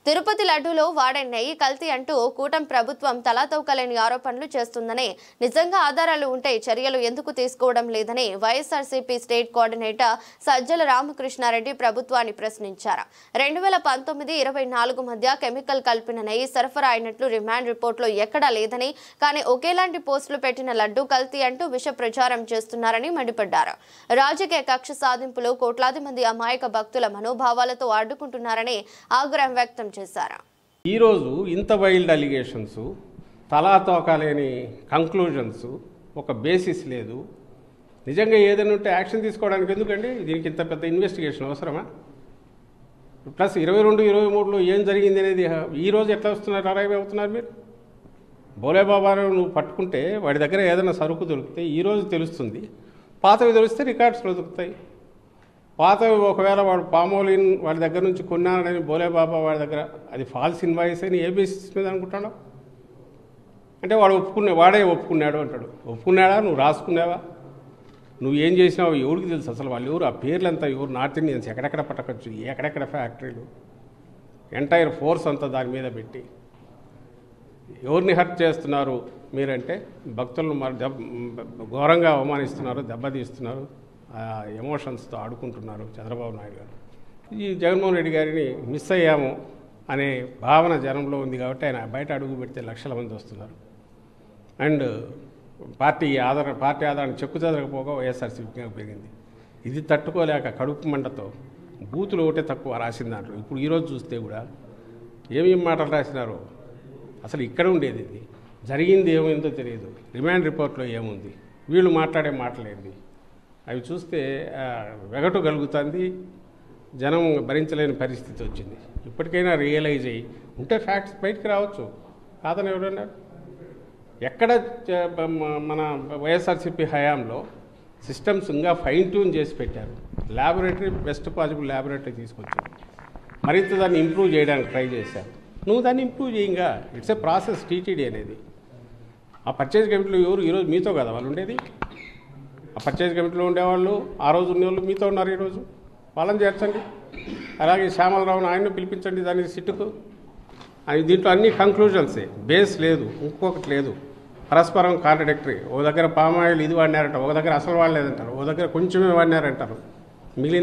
తిరుపతి లడ్డూలో వాడే నెయ్యి కల్తీ అంటూ కూటమి ప్రభుత్వం తలాతోకలేని ఆరోపణలు చేస్తుందని, నిజంగా ఆధారాలు ఉంటే చర్యలు ఎందుకు తీసుకోవడం లేదని వైఎస్ఆర్సీపీ స్టేట్ కోఆర్డినేటర్ సజ్జల రామకృష్ణారెడ్డి ప్రభుత్వాన్ని ప్రశ్నించారు. 2019-24 మధ్య కెమికల్ కలిపిన నెయ్యి సరఫరా అయినట్లు రిమాండ్ రిపోర్టులో ఎక్కడా లేదని, కానీ ఒకేలాంటి పోస్టులు పెట్టిన లడ్డూ కల్తీ అంటూ విష ప్రచారం చేస్తున్నారని మండిపడ్డారు. రాజకీయ కక్ష సాధింపులు కోట్లాది మంది అమాయక భక్తుల మనోభావాలతో అడ్డుకుంటున్నారని ఆగ్రహం వ్యక్తం చేశారు. ఈ రోజు ఇంత వైల్డ్ అలిగేషన్స్, తలాతోకలేని కంక్లూజన్స్, ఒక బేసిస్ లేదు. నిజంగా ఏదైనా ఉంటే యాక్షన్ తీసుకోవడానికి ఎందుకండి దీనికి ఇంత పెద్ద ఇన్వెస్టిగేషన్ అవసరమా? ప్లస్ 22-23లో ఏం జరిగింది అనేది ఈ రోజు ఎట్లా వస్తున్నారు, అరైవ్ అవుతున్నారు మీరు? బోలేబాబాను నువ్వు పట్టుకుంటే వాడి దగ్గర ఏదైనా సరుకు దొరికితే ఈరోజు తెలుస్తుంది, పాతవి తెలిస్తే రికార్డ్స్లో దొరుకుతాయి. పాతవి ఒకవేళ వాడు పామోలిన్ వాడి దగ్గర నుంచి కొన్నానని బోలేబాబా వాడి దగ్గర అది ఫాల్స్ ఇన్వాయిస్ అని ఏ బేసిస్ మీద అనుకుంటాడు? అంటే వాడే ఒప్పుకున్నాడు అంటాడు. ఒప్పుకున్నాడా? నువ్వు రాసుకున్నావా? నువ్వు ఏం చేసినావు ఎవరికి తెలుసు? అసలు వాళ్ళు ఎవరు? ఆ పేర్లంతా ఎవరు? నార్త్ ఇండియన్స్ ఎక్కడెక్కడ పట్టకొచ్చు, ఎక్కడెక్కడ ఫ్యాక్టరీలు, ఎంటైర్ ఫోర్స్ అంతా దాని మీద పెట్టి ఎవరిని హర్ట్ చేస్తున్నారు మీరంటే భక్తులను ఘోరంగా అవమానిస్తున్నారు, దెబ్బతీస్తున్నారు, ఎమోషన్స్తో ఆడుకుంటున్నారు చంద్రబాబు నాయుడు గారు. ఈ జగన్మోహన్ రెడ్డి గారిని మిస్ అయ్యాము అనే భావన జనంలో ఉంది కాబట్టి ఆయన బయట అడుగు పెడితే లక్షల మంది వస్తున్నారు. అండ్ పార్టీ ఆధారాన్ని చెక్కుచెదరకపోగా వైఎస్ఆర్సీపీ పెరిగింది. ఇది తట్టుకోలేక కడుపు మంటతో బూతులు ఒకటే తక్కువ రాసిన దాంట్లో ఇప్పుడు ఈరోజు చూస్తే కూడా ఏమేమి మాటలు రాసినారో అసలు ఇక్కడ ఉండేది ఇది జరిగింది ఏమైందో తెలియదు. రిమాండ్ రిపోర్ట్లో ఏముంది, వీళ్ళు మాట్లాడే మాటలేంది, అవి చూస్తే వెగటు కలుగుతుంది. జనం భరించలేని పరిస్థితి వచ్చింది. ఇప్పటికైనా రియలైజ్ అయ్యి ఉంటే ఫ్యాక్ట్స్ బయటికి రావచ్చు, కాదని ఎవరన్నారు? ఎక్కడ మన వైఎస్ఆర్సీపీ హయాంలో సిస్టమ్స్ ఇంకా ఫైన్ ట్యూన్ చేసి పెట్టారు. ల్యాబొరేటరీ బెస్ట్ పాసిబుల్ ల్యాబొరేటరీ తీసుకొచ్చారు, మరింత దాన్ని ఇంప్రూవ్ చేయడానికి ట్రై చేశారు. నువ్వు దాన్ని ఇంప్రూవ్ చేయంగా. It's a process. టీటీడీ అనేది ఆ పర్చేజ్ కమిటీలో ఎవరు ఈరోజు మీతో కదా వాళ్ళు ఉండేది? ఆ పర్చేజ్ కమిటీలో ఉండేవాళ్ళు ఆ రోజు ఉండేవాళ్ళు మీతో ఉన్నారు. ఈరోజు వాళ్ళని చేర్చండి. అలాగే శ్యామలరావుని ఆయన్ని పిలిపించండి దానికి సిట్టుకు. అది దీంట్లో అన్ని కంక్లూజన్సే, బేస్ లేదు, ఇంకొకటి లేదు, పరస్పరం కాంట్రడిక్టరీ. ఓ దగ్గర పామాయిల్ ఇది వాడినారంటారు, ఒక దగ్గర అసలు వాడలేదంటారు, ఓ దగ్గర కొంచెమే వాడినారంటారు, మిగిలిన